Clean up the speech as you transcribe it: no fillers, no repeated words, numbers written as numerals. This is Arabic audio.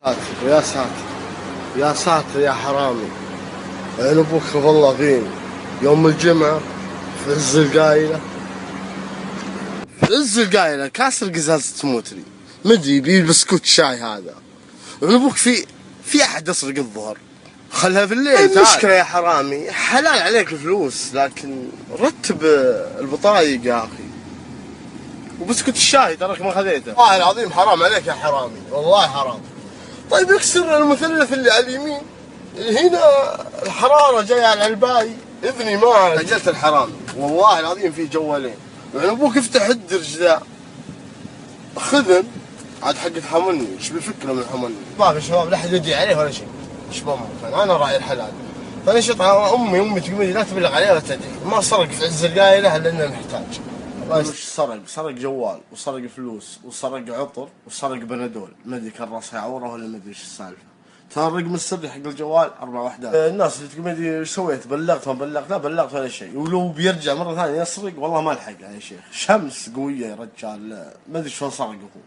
ساتر يا ساتر يا ساتر يا حرامي. عين ابوك والله فين يوم الجمعة في عز القايلة، في عز القايلة كاسر قزازة موتري مدري بيه بسكوت شاي هذا. عين ابوك في احد يسرق الظهر، خلها في الليل. المشكلة يا حرامي حلال عليك الفلوس، لكن رتب البطايق يا اخي، وبسكوت الشاي تراك ما خذيته. والله العظيم حرام عليك يا حرامي، والله حرام. طيب اكسر المثلث اللي على اليمين، هنا الحرارة جاية على الباي. اذني ما اجلت الحرامي، والله العظيم في جوالين. يعني ابوك افتح الدرج ذا خذن عاد حق تحملني، ايش بالفكرة من حملني؟ ما في شباب لا حد يدي عليه ولا شيء، ايش ممكن، انا راعي الحلال. فنشط على امي تقول لا تبلغ عليه ولا تدري، ما سرق في عز القايلة لانه محتاج. وش سرق جوال وسرق فلوس وسرق عطر وسرق بنادول، ما ادري كان راسه يعوره ولا ما ادري ايش السالفه. ترى الرقم السري حق الجوال 4 وحدات. الناس اللي تقول ما ادري ايش سويت، بلغت ما بلغت، لا بلغت ولا شيء. ولو بيرجع مره ثانيه يسرق والله ما لحق يا شيخ، شمس قويه يا رجال، ما ادري شلون سرق هو.